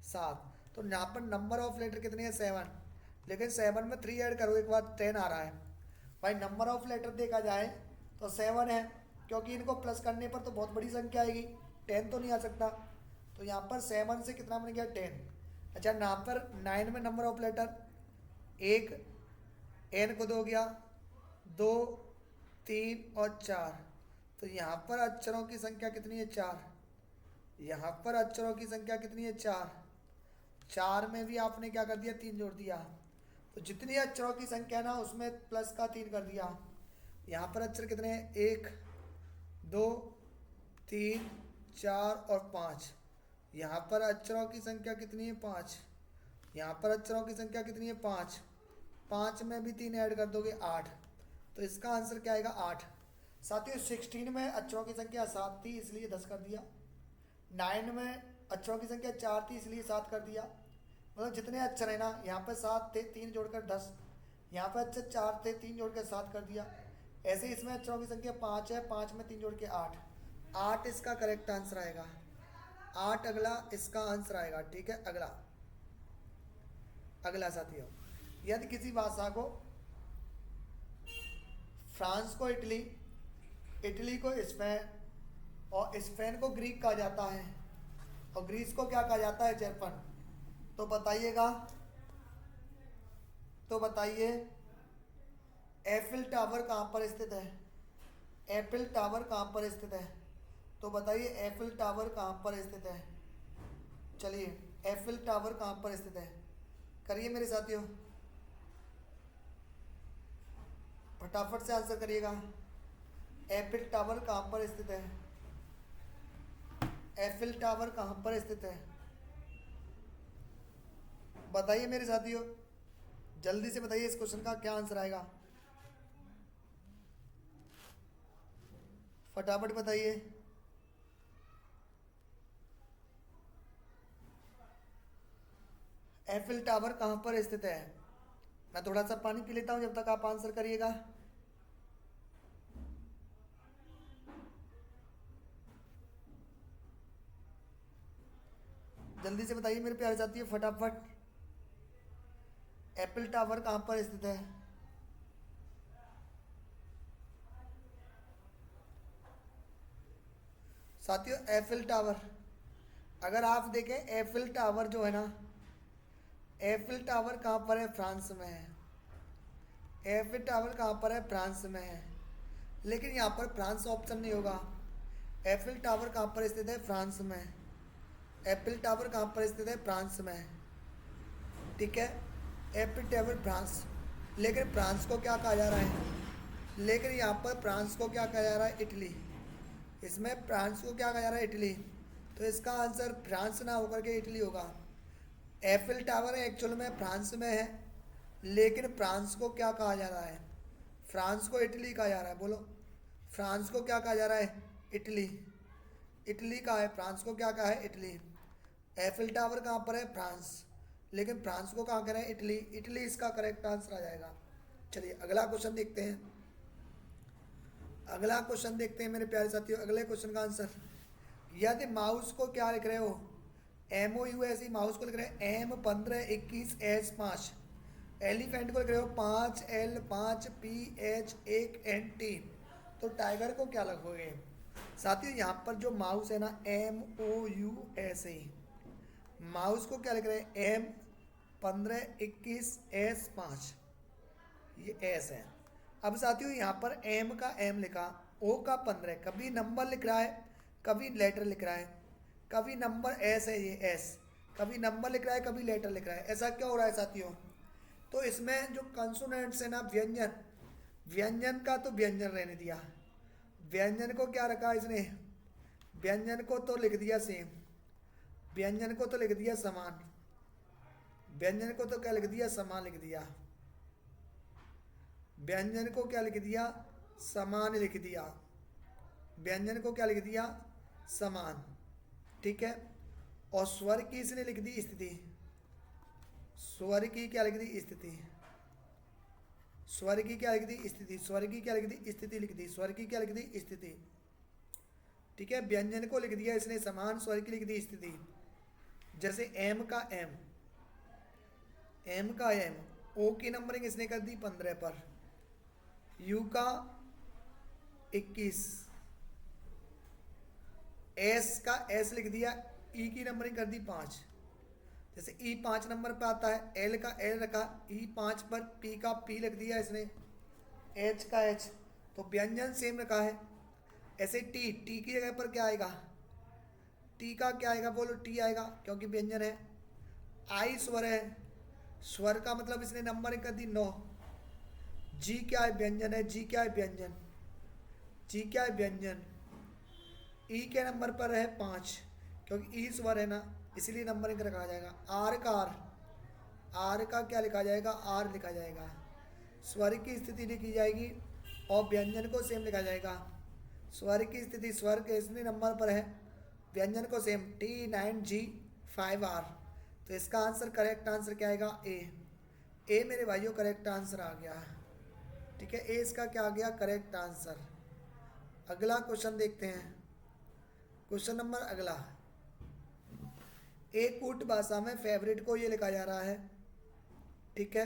7। तो यहाँ पर नंबर ऑफ लेटर कितनी है, 7। लेकिन 7 में 3 ऐड करो एक बार 10 आ रहा है। भाई नंबर ऑफ लेटर देखा जाए तो 7 है, क्योंकि इनको प्लस करने पर तो बहुत बड़ी संख्या आएगी, 10 तो नहीं आ सकता। तो यहाँ पर 7 से कितना बन गया, 10। अच्छा यहाँ पर 9 में नंबर ऑफ लेटर, एक एन को 2 हो गया, 2 3 और 4। तो यहाँ पर अक्षरों की संख्या कितनी है, 4। यहाँ पर अक्षरों की संख्या कितनी है, 4। 4 में भी आपने क्या कर दिया, 3 जोड़ दिया। तो जितनी अक्षरों की संख्या ना उसमें प्लस का 3 कर दिया। यहाँ पर अक्षर कितने हैं, 1 2 3 4 और 5। यहाँ पर अक्षरों की संख्या कितनी है, 5। यहाँ पर अक्षरों की संख्या कितनी है, 5। 5 में भी 3 ऐड कर दोगे, 8। तो इसका आंसर क्या आएगा, 8। साथियों 16 में अक्षरों की संख्या 7 थी, इसलिए 10 कर दिया। 9 में अक्षरों की संख्या 4 थी, इसलिए 7 कर दिया। मतलब जितने अक्षर है ना, यहाँ पर 7 थे, 3 जोड़कर 10। यहाँ पर अक्षर 4 थे, 3 जोड़कर 7 कर दिया। ऐसे इसमें अक्षरों की संख्या 5 है, 5 में 3 जोड़ के 8। 8 इसका करेक्ट आंसर आएगा, 8 अगला इसका आंसर आएगा। ठीक है, अगला अगला साथियों, यदि किसी भाषा को, फ्रांस को इटली, इटली को स्पेन और स्पेन को ग्रीक कहा जाता है, और ग्रीस को क्या कहा जाता है, जर्मन, तो बताइएगा, तो बताइए एफिल टावर कहाँ पर स्थित है, एफिल टावर कहाँ पर स्थित है, तो बताइए एफिल टावर कहाँ पर स्थित है। चलिए एफिल टावर कहाँ पर स्थित है, करिए मेरे साथियों, फटाफट से आंसर करिएगा। एफिल टावर कहाँ पर स्थित है, एफिल टावर कहाँ पर स्थित है, बताइए मेरे साथियों, जल्दी से बताइए इस क्वेश्चन का क्या आंसर आएगा, फटाफट बताइए। एफिल टावर कहाँ पर स्थित है। मैं थोड़ा सा पानी पी लेता हूँ जब तक आप आंसर करिएगा। जल्दी से बताइए मेरे प्यारे साथी, फटाफट। एफिल टावर कहाँ पर स्थित है। साथियों एफिल टावर, अगर आप देखें एफिल टावर जो है ना, एफिल टावर कहाँ पर है, फ्रांस में है। एफिल टावर कहाँ पर है, फ्रांस में है। लेकिन यहाँ पर फ्रांस ऑप्शन नहीं होगा। एफिल टावर कहाँ पर स्थित है, फ्रांस में। एफिल टावर कहाँ पर स्थित है, फ्रांस में। ठीक है, एफिल टावर फ्रांस। लेकिन फ्रांस को क्या कहा जा रहा है, लेकिन यहाँ पर फ्रांस को क्या कहा जा रहा है, इटली। इसमें फ्रांस को क्या कहा जा रहा है, इटली। तो इसका आंसर फ्रांस ना होकर के इटली होगा। एफिल टावर एक्चुअल में फ्रांस में है, लेकिन फ्रांस को क्या कहा जा रहा है? फ्रांस को इटली कहा जा रहा है। बोलो, फ्रांस को क्या कहा जा रहा है? इटली। इटली का है, फ्रांस को क्या कहा है? इटली। एफिल टावर कहाँ पर है? फ्रांस। लेकिन फ्रांस को कहाँ कह रहे हैं? इटली। इटली इसका करेक्ट आंसर आ जाएगा। चलिए अगला क्वेश्चन देखते हैं। अगला क्वेश्चन देखते हैं मेरे प्यारे साथियों। अगले क्वेश्चन का आंसर, यदि माउस को क्या लिख रहे हो? MOUS, माउस को लिख रहे हैं M1521S5। एलिफेंट को लिख रहे हो 5L5PH1NT। तो टाइगर को क्या लिखोगे? साथियों यहाँ पर जो माउस है ना, MOUS, माउस को क्या लिख रहे हैं? M1521S5, ये एस है। अब साथियों यहाँ पर M का M लिखा, O का 15, कभी नंबर लिख रहा है, कभी लेटर लिख रहा है, कभी नंबर S है, ये S, कभी नंबर लिख रहा है, कभी लेटर लिख रहा है। ऐसा क्यों हो रहा है साथियों? तो इसमें जो कंसोनेंट्स है ना, व्यंजन, व्यंजन का तो व्यंजन रहने दिया, व्यंजन को क्या रखा इसने? व्यंजन को तो लिख दिया सेम, व्यंजन को तो लिख दिया समान, व्यंजन को तो क्या लिख दिया? समान लिख दिया। व्यंजन को क्या लिख दिया? समान लिख दिया। व्यंजन को क्या लिख दिया? समान। ठीक है। और स्वर की इसने लिख दी स्थिति, स्वर की क्या लिख दी? स्थिति। स्वर की क्या लिख दी? स्थिति। स्वर की क्या लिख दी? स्थिति लिख दी। स्वर की क्या लिख दी? स्थिति। ठीक है। व्यंजन को लिख दिया इसने समान, स्वर की लिख दी स्थिति। जैसे M का M, M का M, O की नंबरिंग इसने कर दी 15 पर, U का 21, S का S लिख दिया, E की नंबरिंग कर दी 5। जैसे E 5 नंबर पर आता है, L का L रखा, E 5 पर, P का P लिख दिया इसने, H का H, तो व्यंजन सेम रखा है। ऐसे T, T की जगह पर क्या आएगा? T का क्या आएगा? बोलो, T आएगा क्योंकि व्यंजन है। I स्वर है, स्वर का मतलब इसने नंबरिंग कर दी 9। G क्या है? व्यंजन है। G क्या है? व्यंजन। G क्या है? व्यंजन। E के नंबर पर है 5, क्योंकि E स्वर है ना, इसीलिए नंबरिंग रखा जाएगा। R का R, R का क्या लिखा जाएगा? R लिखा जाएगा। स्वर की स्थिति लिखी जाएगी और व्यंजन को सेम लिखा जाएगा। स्वर की स्थिति, स्वर के इसने नंबर पर है, व्यंजन को सेम, T9G5R। तो इसका आंसर, करेक्ट आंसर क्या आएगा? ए मेरे भाइयों करेक्ट आंसर आ गया। ठीक है, ए इसका क्या आ गया? Correct answer. अगला क्वेश्चन देखते हैं। क्वेश्चन नंबर अगला, एक कूट भाषा में फेवरेट को ये लिखा जा रहा है। ठीक है,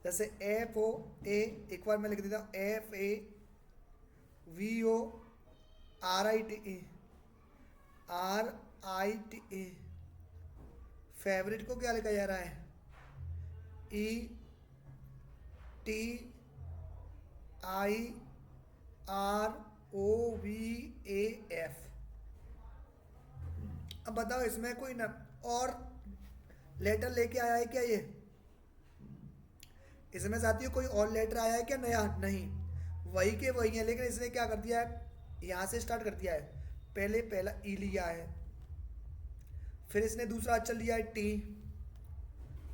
जैसे FOA, एक बार मैं लिख देता हूँ, FAVORITE, फेवरेट को क्या लिखा जा रहा है? ETIROVAF। अब बताओ इसमें कोई न और लेटर लेके आया है क्या? ये इसमें साथियों कोई और लेटर आया है क्या नया? नहीं, वही के वही है, लेकिन इसने क्या कर दिया है? यहाँ से स्टार्ट कर दिया है। पहले पहला ई लिया है, फिर इसने दूसरा अक्षर लिया है टी,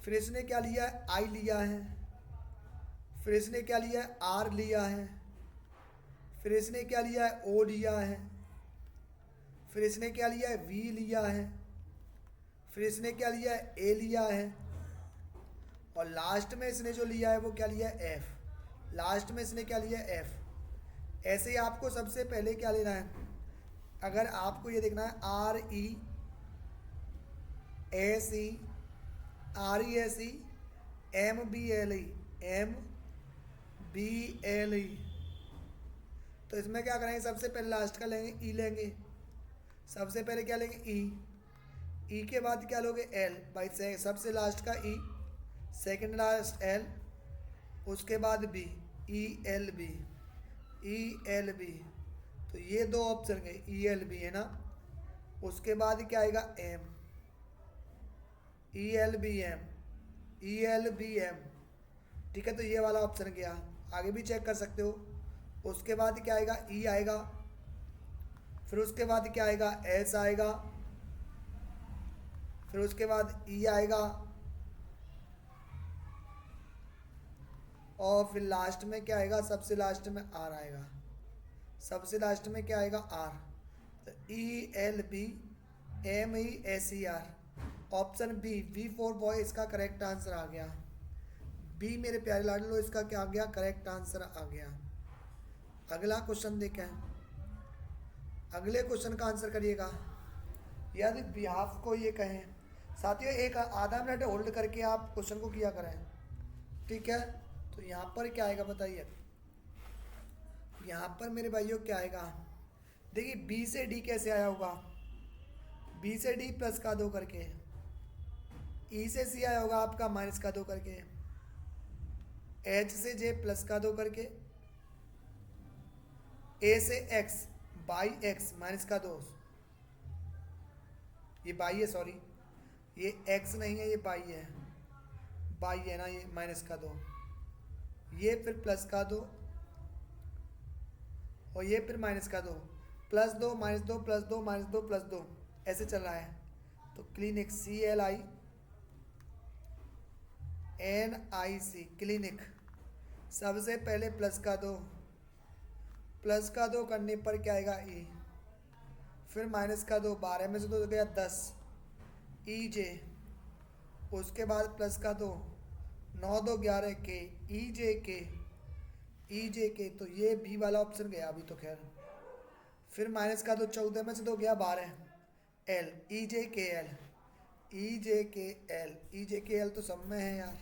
फिर इसने क्या लिया है? आई लिया है, फिर इसने क्या लिया है? आर लिया है, फिर इसने क्या लिया है? ओ लिया है, फिर इसने क्या लिया है? वी लिया है, फिर इसने क्या लिया है? ए लिया है, और लास्ट में इसने जो लिया है वो क्या लिया है? एफ। लास्ट में इसने क्या लिया है? एफ। ऐसे ही आपको सबसे पहले क्या लेना है? अगर आपको ये देखना है RESE, RESE, MBLE, तो इसमें क्या करेंगे? सबसे पहले लास्ट का लेंगे, ई लेंगे। सबसे पहले क्या लेंगे? ई के बाद क्या लोगे? एल। भाई सबसे लास्ट का ई, सेकंड लास्ट एल, उसके बाद बी, ELB, ELB। तो ये दो ऑप्शन गए, ELB है ना। उसके बाद क्या आएगा? M, ELBM, ELBM। ठीक है, तो ये वाला ऑप्शन गया। आगे भी चेक कर सकते हो। उसके बाद क्या आएगा? ई आएगा, फिर उसके बाद क्या आएगा? एस आएगा, फिर उसके बाद ई आएगा, और फिर लास्ट में क्या आएगा, सबसे लास्ट में आर आएगा। सबसे लास्ट में क्या आएगा, आर। तो ELBMESER, option B, V for boy, इसका करेक्ट आंसर आ गया। बी मेरे प्यारे लाडलो, इसका क्या आ गया, करेक्ट आंसर आ गया। अगला क्वेश्चन देखें, अगले क्वेश्चन का आंसर करिएगा। यदि बिहाफ को ये कहें, साथियों एक आधा मिनट होल्ड करके आप क्वेश्चन को किया करें, ठीक है। तो यहाँ पर क्या आएगा बताइए, यहाँ पर मेरे भाइयों क्या आएगा, देखिए बी से डी कैसे आया होगा, बी से डी प्लस का 2 करके, ई से सी आया होगा आपका माइनस का 2 करके, एच से जे प्लस का 2 करके, ए से एक्स बाई एक्स माइनस का 2, ये बाई है, सॉरी ये एक्स नहीं है, ये बाई है, बाई है ना, ये माइनस का 2, ये फिर प्लस का 2, और ये फिर माइनस का 2, plus 2 minus 2 plus 2 minus 2 plus 2, ऐसे चल रहा है। तो क्लिनिक, CLINIC, क्लिनिक, सबसे पहले प्लस का 2, प्लस का 2 करने पर क्या आएगा, ई, फिर माइनस का 2, 12 में से 2 गया 10, EJ, उसके बाद प्लस का 2, 9 2 11 के, EJ के, तो ये बी वाला ऑप्शन गया अभी तो खैर। फिर माइनस का 2, 14 में से 2 गया 12, L, EJKL, EJKL तो सब में है यार।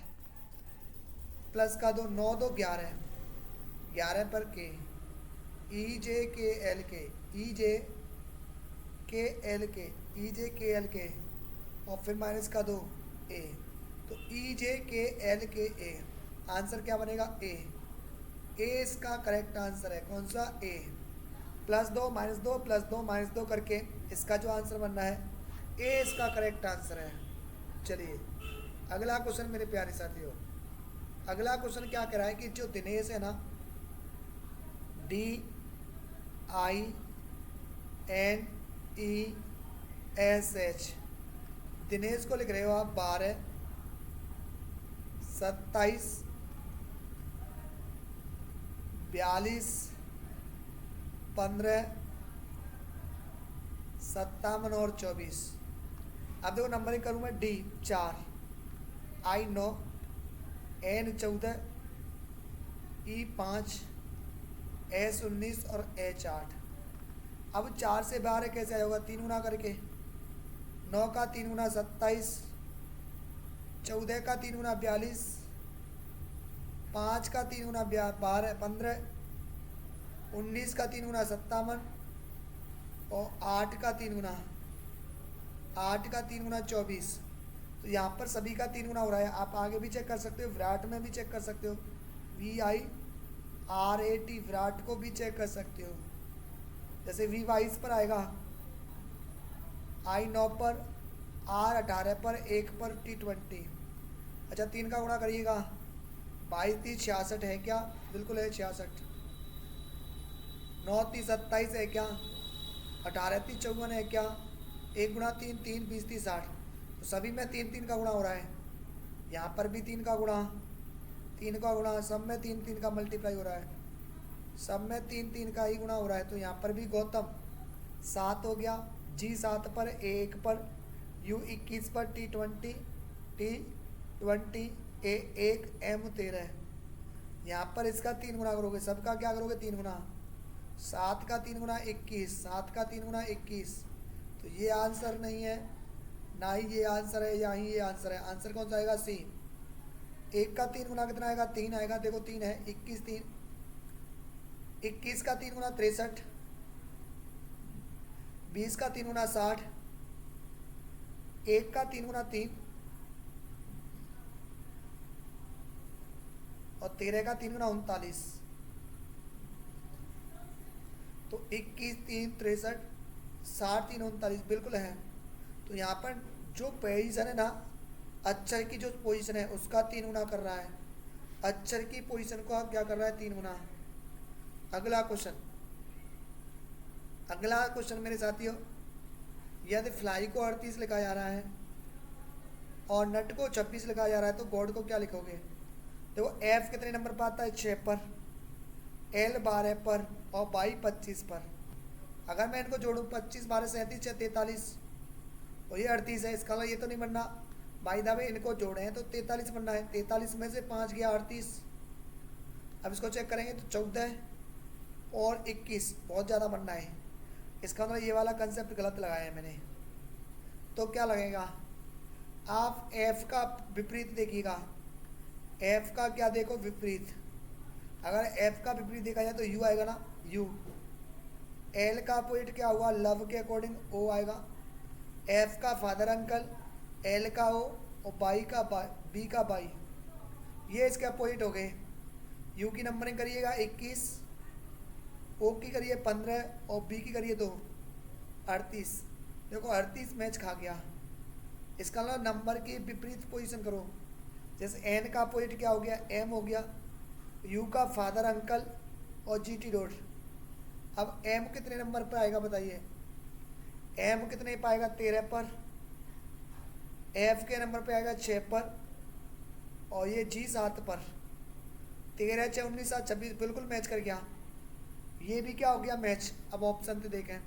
प्लस का 2, 9 2 11, 11 पर के, EJKL के, और फिर माइनस का 2 A, तो EJKL के A, आंसर क्या बनेगा, A इसका करेक्ट आंसर है। कौन सा, A। Plus 2 minus 2 plus 2 minus 2 करके इसका जो आंसर बनना है, A इसका करेक्ट आंसर है। चलिए अगला क्वेश्चन मेरे प्यारे साथियों, अगला क्वेश्चन क्या कह रहा है कि जो दिनेश है ना, DINESH, दिनेश को लिख रहे हो आप 12 27 42 15 57 और 24। अब देखो नंबरिंग करूँ मैं, D 4, I 9, N 14, E 5, S 19 और H 8। अब 4 से 12 कैसे आया होगा, 3 गुना करके, 9 का 3 गुना 27, 14 का 3 गुना 42, 5 का 3 गुना 12 15, 19 का 3 गुना 57, और 8 का 3 गुना 24। तो यहाँ पर सभी का 3 गुना हो रहा है। आप आगे भी चेक कर सकते हो, विराट में भी चेक कर सकते हो, VIRAT विराट को भी चेक कर सकते हो। जैसे V 22 पर आएगा, I 9 पर, R 18 पर, 1 पर, T 20। अच्छा 3 का गुणा करिएगा, 22 30 66 है क्या, बिल्कुल है 66। 9 30 27 है क्या, 18 30 54 है क्या, 1 गुणा 3 3 20 30 60। तो सभी में 3 3 का गुणा हो रहा है, यहाँ पर भी 3 का गुणा, 3 का गुणा, सब में 3 3 का मल्टीप्लाई हो रहा है, सब में 3 3 का ही गुणा हो रहा है। तो यहाँ पर भी गौतम 7 हो गया, G 7 पर, A 1 पर, U 21 पर, T 20, A 1, M 13। यहाँ पर इसका 3 गुना करोगे, सबका क्या करोगे, 3 गुना, 7 का 3 गुना 21, 7 का 3 गुना 21। तो ये आंसर नहीं है, ना ही ये आंसर है, या ही ये आंसर है। आंसर कौन सा आएगा, C। 1 का 3 गुना कितना आएगा, 3 आएगा, देखो 3 है, 21 3, 21 का 3 गुना 63, 20 का 3 गुना 60, 1 का 3 गुना 3, और 13 का 3 गुना 39। तो 21 3 63, 60 3 39 बिल्कुल है। तो यहाँ पर जो पोजीशन है ना, अक्षर की जो पोजीशन है उसका 3 गुना कर रहा है, अक्षर की पोजीशन को क्या कर रहा है, 3 गुना। अगला क्वेश्चन मेरे साथियों, यदि फ्लाई को 38 लिखा जा रहा है और नट को 26 लिखा जा रहा है तो गॉड को क्या लिखोगे? देखो एफ कितने नंबर पर आता है? 6 पर, एल 12 पर और बाई 25 पर। अगर मैं इनको जोड़ूँ 25 12 37 है 43, तो ये 38 है। इसका ये तो नहीं बनना। बाई द वे इनको जोड़े हैं तो 43 बनना है। 43 में से 5 गया 38। अब इसको चेक करेंगे तो 14 और 21 बहुत ज़्यादा बनना है। इसका मतलब ये वाला कंसेप्ट गलत लगाया है मैंने। तो क्या लगेगा? आप एफ का विपरीत देखिएगा। एफ का क्या देखो? विपरीत। अगर एफ का विपरीत देखा जाए तो यू आएगा ना, यू। एल का अपोजिट क्या होगा? लव के अकॉर्डिंग ओ आएगा। एफ का फादर अंकल, एल का ओ और बाई का बी का बाई, ये इसके अपोजिट हो गए। यू की नंबरिंग करिएगा 21, ओ की करिए 15 और बी की करिए 2, 38। देखो 38 मैच खा गया। इसका मतलब नंबर की विपरीत पोजीशन करो। जैसे एन का अपोजिट क्या हो गया? एम हो गया। यू का फादर अंकल और जी टी डॉट। अब एम कितने नंबर पर आएगा बताइए? एम कितने पाएगा? 13 पर। एफ के नंबर पे आएगा 6 पर और ये जी 7 पर। 13 6 19 7 26 बिल्कुल मैच कर गया। ये भी क्या हो गया? मैच। अब ऑप्शन तो देखें।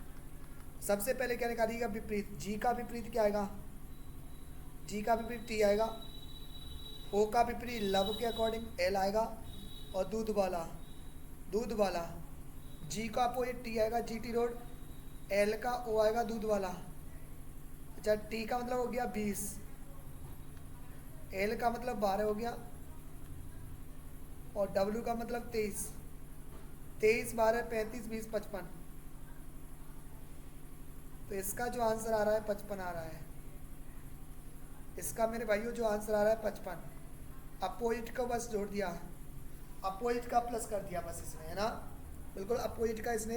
सबसे पहले क्या निकालिएगा? विपरीत। जी का विपरीत क्या आएगा? जी का विपरीत टी आएगा। ओ का विपरीत लव के अकॉर्डिंग एल आएगा और दूध वाला, दूध वाला। जी का अपोजिट टी आएगा, जी टी रोड। एल का ओ आएगा, दूध वाला। अच्छा टी का मतलब हो गया 20, एल का मतलब 12 हो गया और डब्ल्यू का मतलब 23। 23 12 35 20 55। तो इसका जो आंसर आ रहा है 55 आ रहा है। इसका मेरे भाइयों जो आंसर आ रहा है 55। अपोजिट को बस जोड़ दिया, अपोजिट का प्लस कर दिया बस इसने, है ना। बिल्कुल अपोजिट का इसने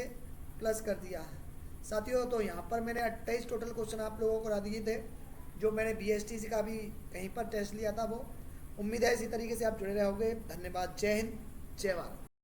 प्लस कर दिया। साथियों तो यहाँ पर मैंने 28 टोटल क्वेश्चन आप लोगों को करा दिए थे, जो मैंने BSTC का भी कहीं पर टेस्ट लिया था वो। उम्मीद है इसी तरीके से आप जुड़े रहोगे। धन्यवाद। जय हिंद, जय भारत।